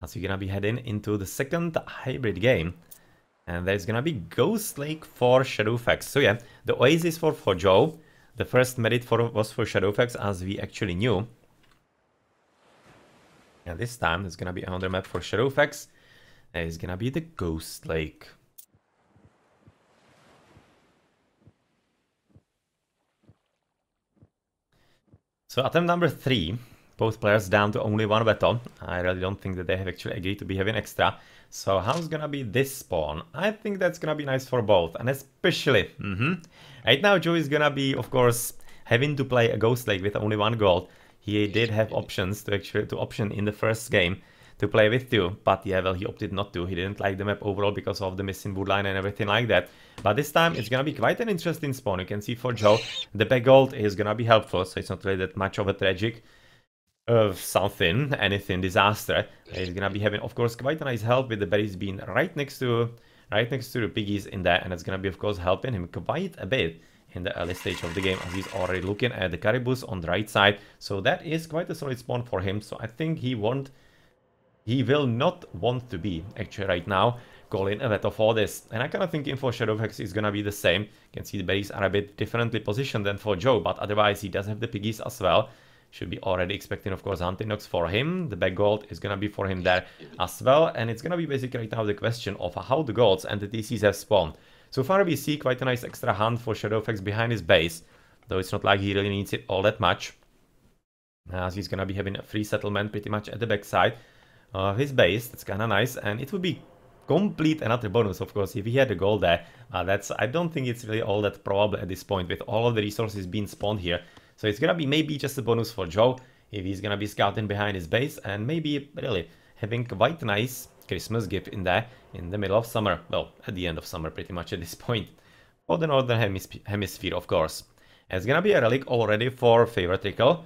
as we're gonna be heading into the second hybrid game. And there's gonna be Ghost Lake for Shadowfax. So yeah, the Oasis for Joe. The first merit was for Shadowfax, as we actually knew. And this time there's gonna be another map for Shadowfax. And it's gonna be the Ghost Lake. So attempt number 3. Both players down to only one veto. I really don't think that they have actually agreed to be having extra. So how's gonna be this spawn? I think that's gonna be nice for both, and especially, right now Joe is gonna be, of course, having to play a Ghost Lake with only 1 gold. He did have options to option in the first game to play with 2, but yeah, well, he opted not to. He didn't like the map overall because of the missing woodline and everything like that. But this time it's gonna be quite an interesting spawn. You can see for Joe, the back gold is gonna be helpful, so it's not really that much of a tragic anything disaster. He's gonna be having, of course, quite a nice help with the berries being right next to the piggies in there, and it's gonna be, of course, helping him quite a bit in the early stage of the game, as he's already looking at the caribous on the right side. So that is quite a solid spawn for him. So I think he will not want to be actually right now calling a veto for this. And I kind of thinking for Shadowfax is gonna be the same. You can see the berries are a bit differently positioned than for Joe, but otherwise he does have the piggies as well. Should be already expecting, of course, hunting dogs for him. The back gold is gonna be for him there as well. And it's gonna be basically right now the question of how the golds and the TCs have spawned. So far we see quite a nice extra hunt for Shadowfax behind his base, though it's not like he really needs it all that much, as he's gonna be having a free settlement pretty much at the backside of his base. That's kind of nice, and it would be complete another bonus, of course, if he had a gold there. I don't think it's really all that probable at this point with all of the resources being spawned here. So it's gonna be maybe just a bonus for Joe if he's gonna be scouting behind his base, and maybe really having quite a nice Christmas gift in there in the middle of summer. Well, at the end of summer pretty much at this point. For the northern hemisphere, of course. It's gonna be a relic already for Favorite Trickle.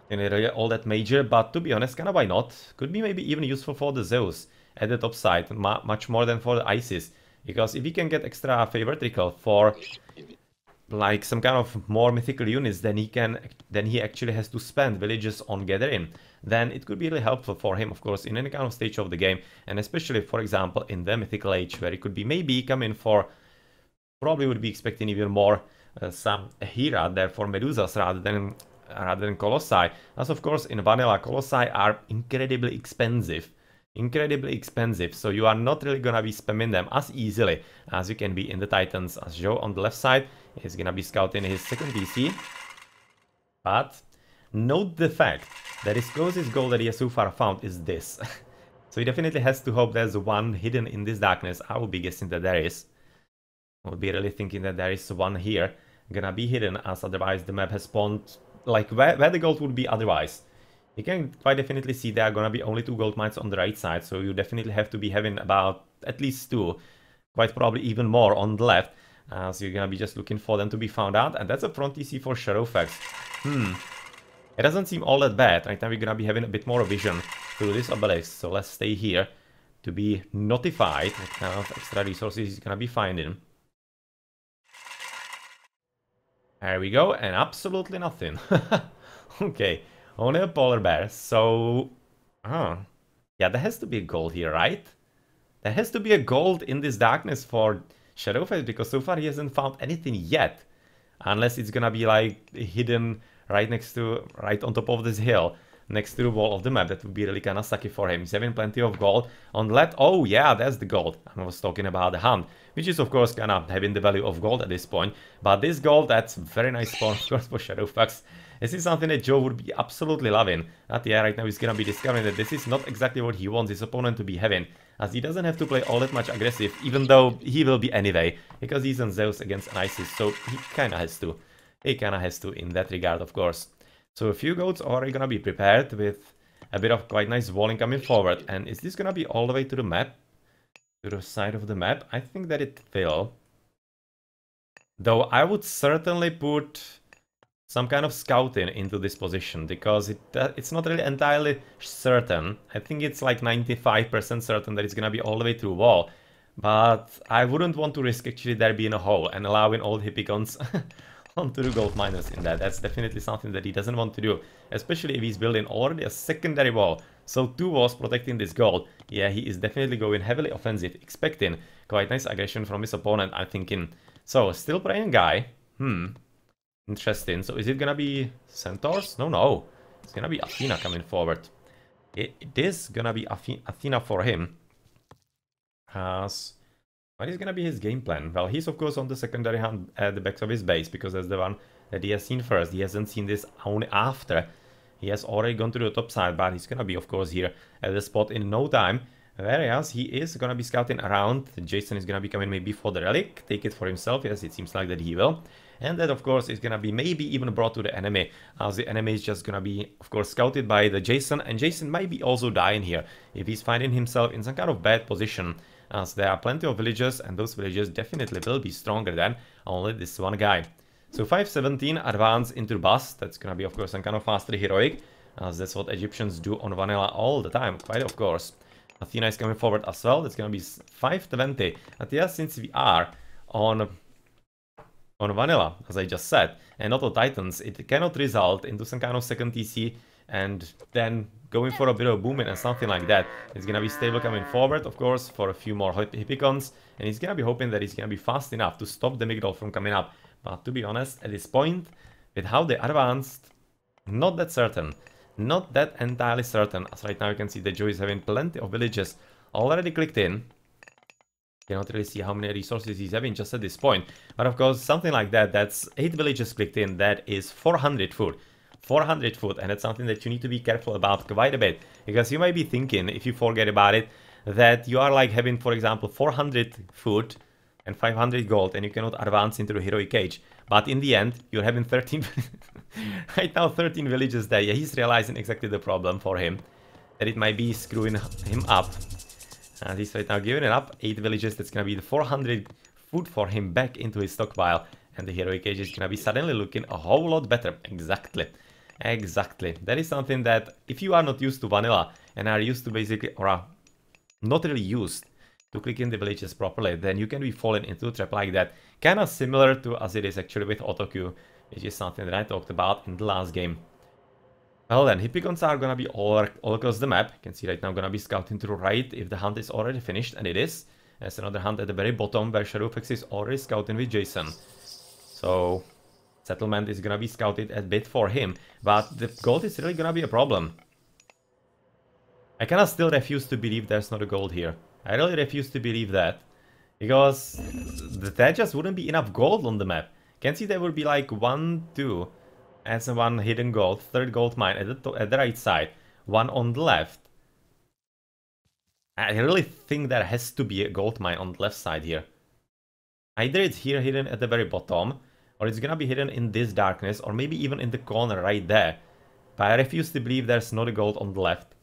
And really all that major, but to be honest, kinda why not? Could be maybe even useful for the Zeus at the top side, much more than for the Isis. Because if we can get extra Favorite Trickle for like some kind of more mythical units than he actually has to spend villages on gathering, then it could be really helpful for him, of course, in any kind of stage of the game, and especially, for example, in the mythical age, where he could be maybe coming for, probably would be expecting even more some Hera there for Medusas rather than Colossi, as of course in vanilla Colossi are incredibly expensive, so you are not really gonna be spamming them as easily as you can be in the Titans. As Joe on the left side is gonna be scouting his second DC, but note the fact that his closest goal that he has so far found is this. So he definitely has to hope there's one hidden in this darkness. I would be guessing that there is. I would be really thinking that there is one here gonna be hidden, as otherwise the map has spawned like where the gold would be otherwise. You can quite definitely see there are gonna be only 2 gold mines on the right side, so you definitely have to be having about at least 2, quite probably even more on the left, so you're gonna be just looking for them to be found out. And that's a front TC for Shadowfax. It doesn't seem all that bad. Right now we're gonna be having a bit more vision through this obelisk, so let's stay here to be notified what kind of extra resources he's gonna be finding. There we go, and absolutely nothing. Okay, only a polar bear, so... yeah, there has to be a gold here, right? There has to be a gold in this darkness for Shadowface, because so far he hasn't found anything yet. Unless it's gonna be like hidden right on top of this hill, next to the wall of the map. That would be really kinda sucky for him. He's having plenty of gold on the left. Oh yeah, that's the gold. I was talking about the hunt, which is of course kinda having the value of gold at this point. But this gold, that's very nice spawn, of course, for Shadowfax. This is something that Joe would be absolutely loving. But yeah, right now he's gonna be discovering that this is not exactly what he wants his opponent to be having, as he doesn't have to play all that much aggressive, even though he will be anyway, because he's on Zeus against an Isis, so he kinda has to. He kinda has to in that regard, of course. So a few goats are already gonna be prepared with a bit of quite nice walling coming forward. And is this gonna be all the way to the map? To the side of the map? I think that it will. Though I would certainly put some kind of scouting into this position, because it's not really entirely certain. I think it's like 95% certain that it's gonna be all the way through wall. But I wouldn't want to risk actually there being a hole and allowing all the hippicons want to do gold miners in that. That's definitely something that he doesn't want to do, especially if he's building already a secondary wall. So 2 walls protecting this gold. Yeah, he is definitely going heavily offensive, expecting quite nice aggression from his opponent, I'm thinking. So, still praying guy. Interesting. So is it gonna be centaurs? No. It's gonna be Athena coming forward. It is gonna be Athena for him. What is gonna be his game plan? Well, he's of course on the secondary hand at the back of his base, because that's the one that he has seen first. He hasn't seen this only after. He has already gone to the top side, but he's gonna be of course here at the spot in no time. Whereas he is gonna be scouting around. Jason is gonna be coming maybe for the relic, take it for himself. Yes, it seems like that he will. And that of course is gonna be maybe even brought to the enemy, as the enemy is just gonna be of course scouted by the Jason, and Jason might be also dying here if he's finding himself in some kind of bad position, as there are plenty of villagers, and those villagers definitely will be stronger than only this one guy. So 517 advance into bust. That's gonna be of course some kind of faster heroic, as that's what Egyptians do on vanilla all the time, quite of course. Athena is coming forward as well. That's gonna be 520. And yes, since we are on vanilla, as I just said, and not on Titans, it cannot result into some kind of second TC and then going for a bit of booming and something like that. It's gonna be stable coming forward, of course, for a few more Hippicons, and he's gonna be hoping that he's gonna be fast enough to stop the Migdol from coming up. But to be honest, at this point, with how they advanced, not that certain. Not that entirely certain, as right now you can see that Joe is having plenty of villages already clicked in. Cannot really see how many resources he's having just at this point. But of course, something like that, that's 8 villages clicked in, that is 400 food. 400 food, and it's something that you need to be careful about quite a bit. Because you might be thinking, if you forget about it, that you are like having, for example, 400 food and 500 gold, and you cannot advance into the heroic age. But in the end, you're having 13... right now, 13 villages there. Yeah, he's realizing exactly the problem for him. That it might be screwing him up. And he's right now giving it up. 8 villages, that's gonna be the 400 food for him back into his stockpile. And the heroic age is gonna be suddenly looking a whole lot better. Exactly. That is something that, if you are not used to vanilla, and are used to basically, or are not really used to click in the villages properly, then you can be falling into a trap like that. Kinda similar to as it is actually with autocue, which is something that I talked about in the last game. Well then, Hippicons are gonna be all across the map. You can see right now gonna be scouting to the right if the hunt is already finished, and it is. There's another hunt at the very bottom where Shadowfax is already scouting with Jason. So, settlement is gonna be scouted a bit for him, but the gold is really gonna be a problem. I kinda still refuse to believe there's not a gold here. I really refuse to believe that, because there just wouldn't be enough gold on the map. Can see there would be like 1, 2, as one hidden gold, 3rd gold mine at the right side, 1 on the left. I really think there has to be a gold mine on the left side here. Either it's here hidden at the very bottom, or it's gonna be hidden in this darkness, or maybe even in the corner right there. But I refuse to believe there's not a gold on the left.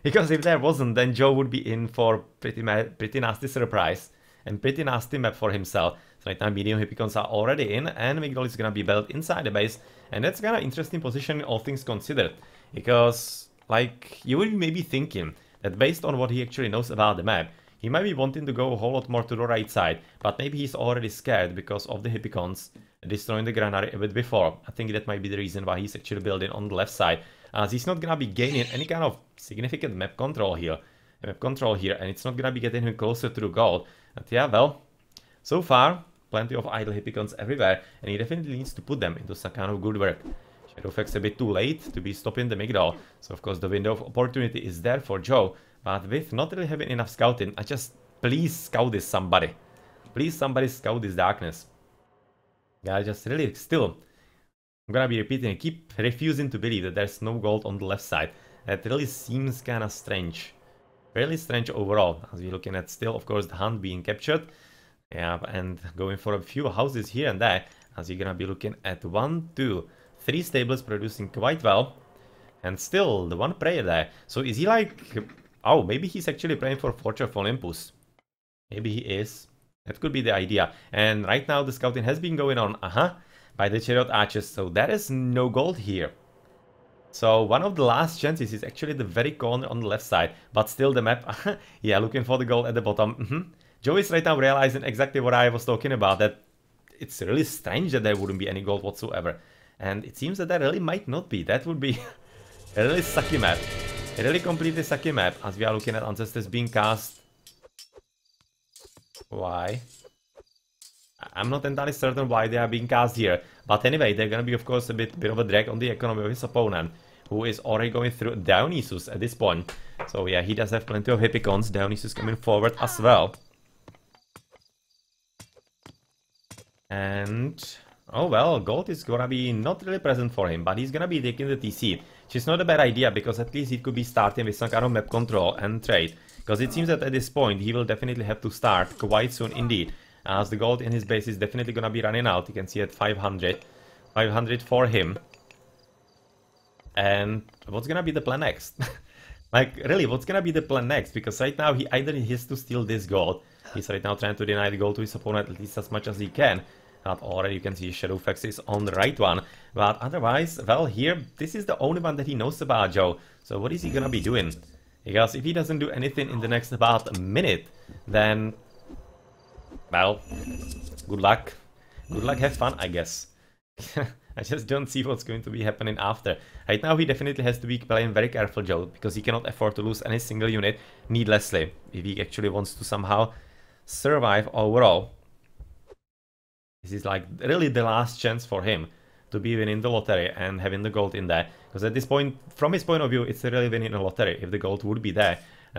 Because if there wasn't, then Joe would be in for pretty nasty surprise. And pretty nasty map for himself. So right now medium Hippicons are already in, and Migdol is gonna be built inside the base. And that's kinda interesting position, all things considered. Because, like, you would be maybe thinking that based on what he actually knows about the map, he might be wanting to go a whole lot more to the right side, but maybe he's already scared because of the Hippicons destroying the granary a bit before. I think that might be the reason why he's actually building on the left side, as he's not gonna be gaining any kind of significant map control here, and it's not gonna be getting him closer to the goal. But yeah, well, so far, plenty of idle Hippicons everywhere, and he definitely needs to put them into some kind of good work. Shadowfax a bit too late to be stopping the Migdol, so of course the window of opportunity is there for Joe, but with not really having enough scouting, please scout this somebody. Please somebody scout this darkness. Yeah, just really still, I'm gonna be repeating it, keep refusing to believe that there's no gold on the left side. That really seems kinda strange. Fairly strange overall, as we're looking at still, of course, the hunt being captured. Yeah, and going for a few houses here and there, as you're gonna be looking at 1, 2, 3 stables producing quite well. And still, the one prayer there. So is he like... Oh, maybe he's actually praying for Fortress of Olympus. Maybe he is. That could be the idea. And right now the scouting has been going on, by the Chariot Archers. So there is no gold here. So one of the last chances is actually the very corner on the left side. But still the map, yeah, looking for the gold at the bottom. Joe is right now realizing exactly what I was talking about. That it's really strange that there wouldn't be any gold whatsoever. And it seems that there really might not be. That would be a really sucky map. A really completely sucky map, as we are looking at Ancestors being cast. Why? I'm not entirely certain why they are being cast here. But anyway, they're gonna be, of course, a bit of a drag on the economy of his opponent, who is already going through Dionysus at this point. So yeah, he does have plenty of Hippicons. Dionysus coming forward as well. And... oh well, gold is gonna be not really present for him, but he's gonna be taking the TC. Which is not a bad idea, because at least he could be starting with some kind of map control and trade. Because it seems that at this point, he will definitely have to start quite soon indeed. As the gold in his base is definitely gonna be running out. You can see at 500. 500 for him. And what's gonna be the plan next? Like, really, what's gonna be the plan next? Because right now, he either has to steal this gold. He's right now trying to deny the gold to his opponent at least as much as he can. But already you can see Shadowfax is on the right one. But otherwise, well, here, this is the only one that he knows about, Joe. So what is he gonna be doing? Because if he doesn't do anything in the next about a minute, then... well, good luck. Good luck, have fun, I guess. I just don't see what's going to be happening after. Right now, he definitely has to be playing very careful, Joe, because he cannot afford to lose any single unit needlessly, if he actually wants to somehow survive overall. This is like really the last chance for him to be winning the lottery and having the gold in there. Because at this point, from his point of view, it's really winning a lottery if the gold would be there.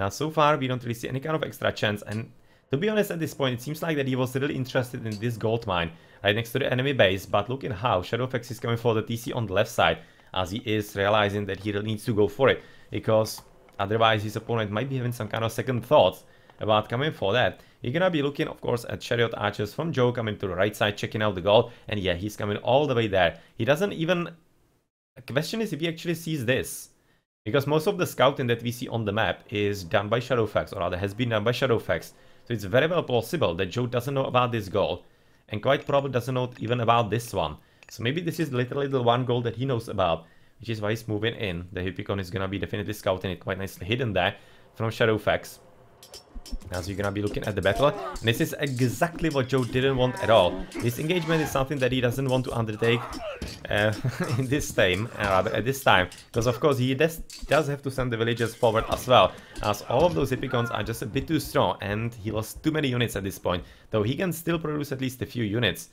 So far, we don't really see any kind of extra chance. And to be honest, at this point, it seems like that he was really interested in this gold mine right next to the enemy base. But look at how Shadowfax is coming for the TC on the left side, as he is realizing that he really needs to go for it. Because otherwise, his opponent might be having some kind of second thoughts about coming for that. You're gonna be looking, of course, at Chariot Archers from Joe coming to the right side, checking out the gold. And yeah, he's coming all the way there. He doesn't even... the question is if he actually sees this. Because most of the scouting that we see on the map is done by Shadowfax, or rather has been done by Shadowfax. So it's very well possible that Joe doesn't know about this gold. And quite probably doesn't know even about this one. So maybe this is literally the one gold that he knows about, which is why he's moving in. The Hippicon is gonna be definitely scouting it quite nicely hidden there from Shadowfax. As you're gonna be looking at the battle, and this is exactly what Joe didn't want at all. This engagement is something that he doesn't want to undertake in this time, rather at this time, because of course he does have to send the villagers forward as well, as all of those Hippicons are just a bit too strong, and he lost too many units at this point, though he can still produce at least a few units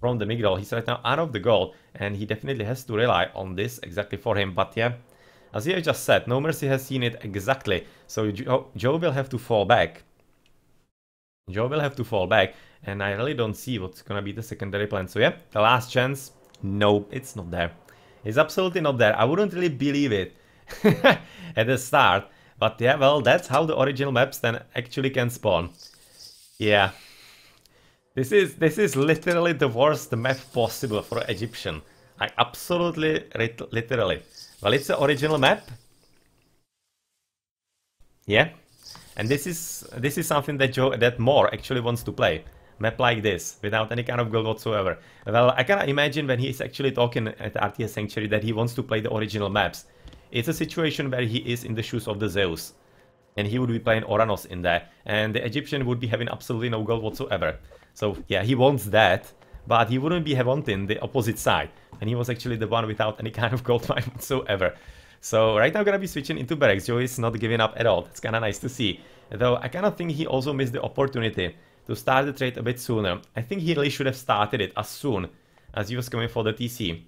from the Migdol. He's right now out of the gold, and he definitely has to rely on this exactly for him, but yeah. As I just said, NoMercy has seen it exactly, so Joe will have to fall back. Joe will have to fall back, and I really don't see what's gonna be the secondary plan. So yeah, the last chance, no, it's not there. It's absolutely not there. I wouldn't really believe it at the start, but yeah, well, that's how the original maps then actually can spawn. Yeah. This is literally the worst map possible for an Egyptian. Like, absolutely, literally. Well, it's the original map. Yeah. And this is something that Moore actually wants to play. Map like this, without any kind of gold whatsoever. Well, I cannot imagine when he's actually talking at RTS-Sanctuary that he wants to play the original maps. It's a situation where he is in the shoes of the Zeus. And he would be playing Oranos in there. And the Egyptian would be having absolutely no gold whatsoever. So, yeah, he wants that. But he wouldn't be wanting the opposite side. And he was actually the one without any kind of gold mine whatsoever. So right now I'm gonna be switching into barracks. Joe is not giving up at all. That's kinda nice to see. Though I kinda think he also missed the opportunity to start the trade a bit sooner. I think he really should have started it as soon as he was coming for the TC.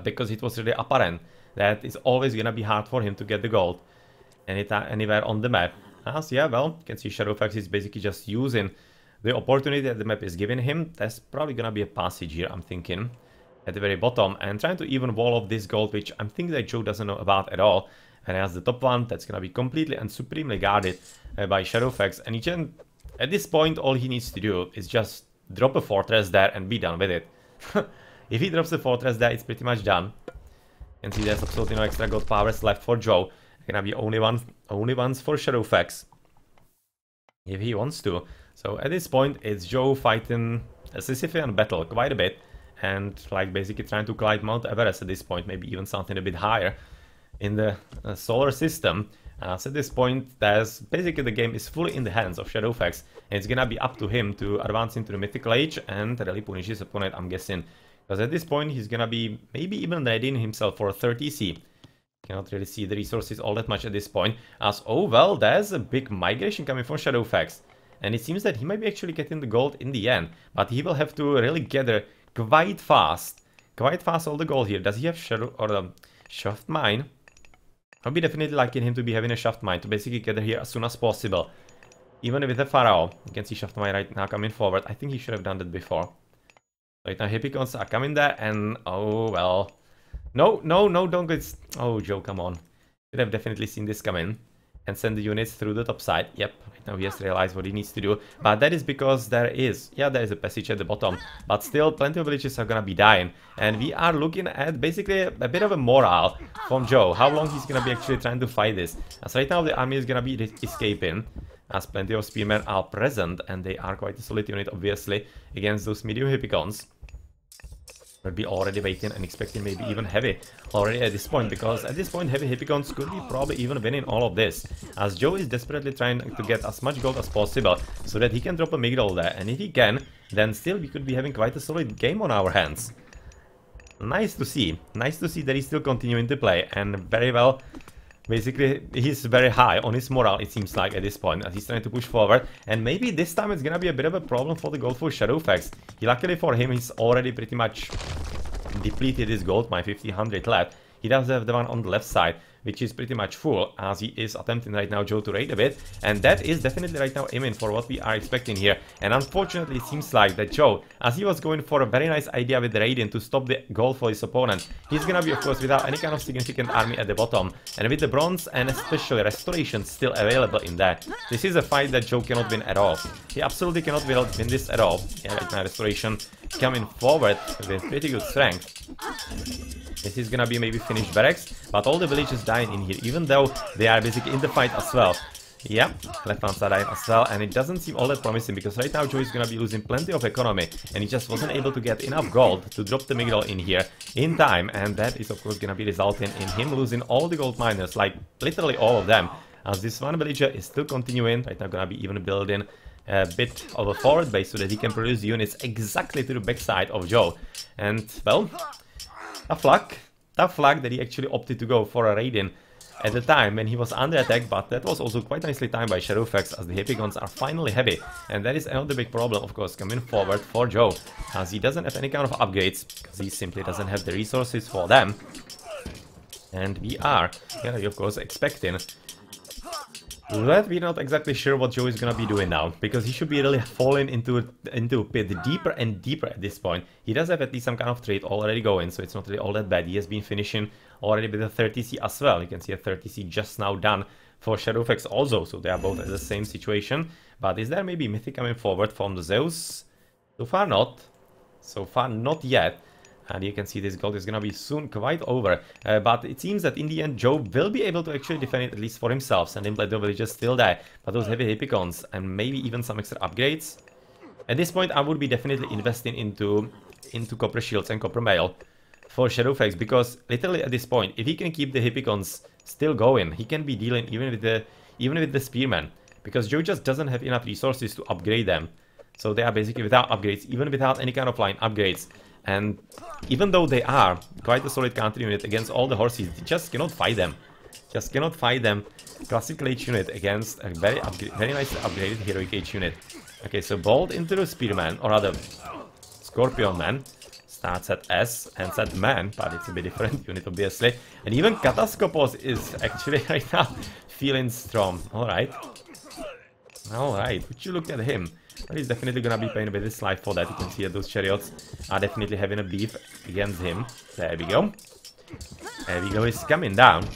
Because it was really apparent that it's always gonna be hard for him to get the gold anywhere on the map. As yeah, well, you can see Shadowfax is basically just using the opportunity that the map is giving him. There's probably gonna be a passage here, I'm thinking, at the very bottom, and trying to even wall off this gold, which I'm thinking that Joe doesn't know about at all. And as the top one, that's gonna be completely and supremely guarded by Shadowfax. And he can, at this point, all he needs to do is just drop a fortress there and be done with it. If he drops the fortress there, it's pretty much done. You can see there's absolutely no extra gold powers left for Joe. Gonna be only ones for Shadowfax, if he wants to. So at this point, it's Joe fighting a Sisyphean battle quite a bit, and like basically trying to climb Mount Everest at this point, maybe even something a bit higher in the solar system. So at this point, there's basically the game is fully in the hands of Shadowfax, and it's gonna be up to him to advance into the Mythical Age and really punish his opponent, I'm guessing. Because at this point, he's gonna be maybe even readying himself for a 30C. Cannot really see the resources all that much at this point. As, oh well, there's a big migration coming from Shadowfax. And it seems that he might be actually getting the gold in the end. But he will have to really gather quite fast all the gold here. Does he have Shadow or the Shaft Mine? I'll be definitely liking him to be having a Shaft Mine to basically gather here as soon as possible. Even with the Pharaoh. You can see Shaft Mine right now coming forward. I think he should have done that before. Right now, Hippicons are coming there, and oh well. No, no, no, don't get... Oh, Joe, come on. Should have definitely seen this coming. And send the units through the top side. Yep, right now he has realized what he needs to do. But that is because there is a passage at the bottom. But still, plenty of villages are gonna be dying. And we are looking at basically a bit of a morale from Joe. How long he's gonna be actually trying to fight this. As right now, the army is gonna be escaping. As plenty of spearmen are present. And they are quite a solid unit, obviously, against those medium Hippicons. Would be already waiting and expecting maybe even heavy already at this point, because at this point heavy Hippicons could be probably even winning all of this, as Joe is desperately trying to get as much gold as possible so that he can drop a Migdol there, and if he can, then still we could be having quite a solid game on our hands. Nice to see that he's still continuing to play, and very well. Basically, he's very high on his morale, it seems like, at this point, as he's trying to push forward. And maybe this time it's gonna be a bit of a problem for the gold for Shadowfax. Luckily for him, he's already pretty much depleted his gold mine, 1500 left. He does have the one on the left side, which is pretty much full, as he is attempting right now Joe to raid a bit. And that is definitely right now aiming for what we are expecting here. And unfortunately, it seems like that Joe, as he was going for a very nice idea with the raiding to stop the gold for his opponent, he's gonna be, of course, without any kind of significant army at the bottom. And with the bronze and especially restoration still available in there, this is a fight that Joe cannot win at all. He absolutely cannot win this at all. Yeah, right now restoration coming forward with pretty good strength. This is gonna be maybe finished barracks, but all the villages dying in here, even though they are basically in the fight as well. Yeah, left hand side dying as well, and it doesn't seem all that promising, because right now Joe is gonna be losing plenty of economy, and he just wasn't able to get enough gold to drop the Migdol in here in time, and that is of course gonna be resulting in him losing all the gold miners, like literally all of them, as this one villager is still continuing, right now gonna be even building a bit of a forward base so that he can produce units exactly to the backside of Joe. And well, tough luck that he actually opted to go for a raiding at the time when he was under attack, but that was also quite nicely timed by Shadowfax, as the Hippicons are finally heavy. And that is another big problem, of course, coming forward for Joe, as he doesn't have any kind of upgrades, because he simply doesn't have the resources for them. And we are, of course, expecting that we're not exactly sure what Joe is gonna be doing now, because he should be really falling into a pit deeper and deeper at this point. He does have at least some kind of trade already going, so it's not really all that bad. He has been finishing already with a 30C as well. You can see a 30C just now done for Shadowfax also, so they are both in the same situation. But is there maybe Mythic coming forward from the Zeus? So far not. So far not yet. And you can see this gold is gonna be soon quite over. But it seems that in the end, Joe will be able to actually defend it, at least for himself. Sending Blade Villages still there. But those heavy Hippicons and maybe even some extra upgrades. At this point, I would be definitely investing into Copper Shields and Copper Mail for Shadowfax. Because literally at this point, if he can keep the Hippicons still going, he can be dealing even with the Spearmen. Because Joe just doesn't have enough resources to upgrade them. So they are basically without upgrades, even without any kind of line upgrades. And even though they are quite a solid counter unit against all the horses, you just cannot fight them. Just cannot fight them. Classical H unit against a very nicely upgraded Heroic H unit. Okay, so Bolt into the Spearman, or rather Scorpion Man. Starts at S and at Man, but it's a bit different unit obviously. And even Kataskopos is actually right now feeling strong. Alright. Alright, would you look at him? But he's definitely gonna be paying a bit of his life for that. You can see that those chariots are definitely having a beef against him. There we go. There we go, he's coming down.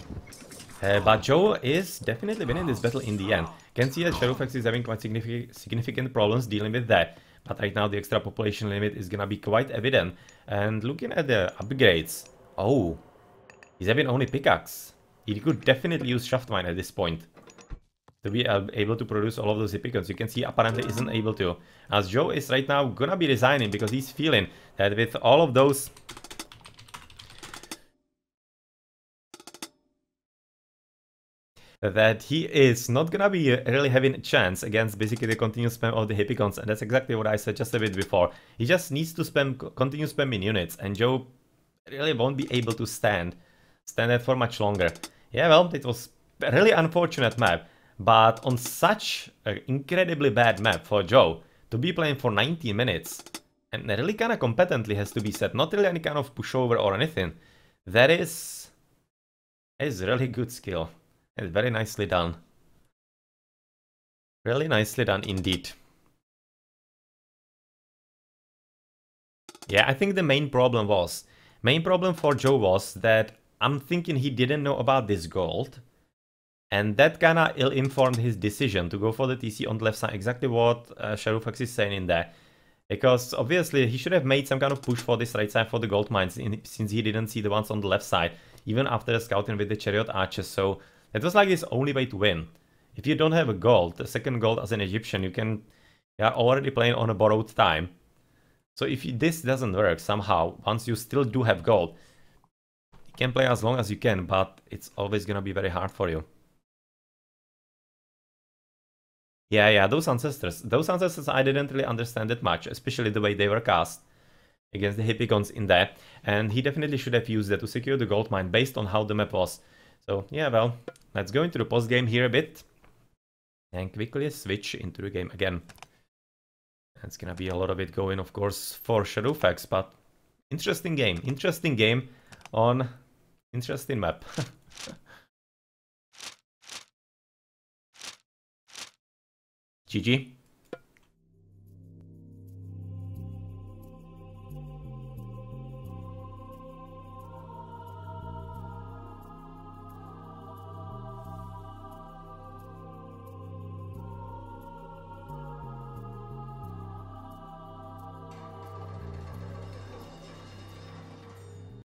But Joe is definitely winning this battle in the end. Can see that Shadowfax is having quite significant problems dealing with that. But right now the extra population limit is gonna be quite evident. And looking at the upgrades... Oh, he's having only pickaxe. He could definitely use shaft mine at this point to be able to produce all of those Hippicons. You can see apparently isn't able to, as Joe is right now gonna be resigning, because he's feeling that with all of those that he is not gonna be really having a chance against basically the continuous spam of the Hippicons, and that's exactly what I said just a bit before. He just needs to continue spamming units, and Joe really won't be able to stand it for much longer. Yeah, well, it was a really unfortunate map, but on such an incredibly bad map for Joe to be playing for 19 minutes, and really kind of competently has to be said, not really any kind of pushover or anything, that is really good skill. It's very nicely done. Really nicely done indeed. Yeah, I think the main problem for Joe was that I'm thinking he didn't know about this gold. And that kinda ill-informed his decision to go for the TC on the left side, exactly what Shadowfax is saying in there. Because obviously he should have made some kind of push for this right side for the gold mines, since he didn't see the ones on the left side, even after the scouting with the chariot archers. So it was like his only way to win. If you don't have a gold, the second gold as an Egyptian, you are already playing on a borrowed time. So if this doesn't work somehow, once you still do have gold, you can play as long as you can, but it's always gonna be very hard for you. Yeah, those ancestors I didn't really understand it much, especially the way they were cast against the Hippicons in there. And he definitely should have used that to secure the gold mine based on how the map was. So yeah, well, let's go into the post game here a bit and quickly switch into the game again. It's gonna be a lot of it going, of course, for Shadowfax, but interesting game on interesting map. GG.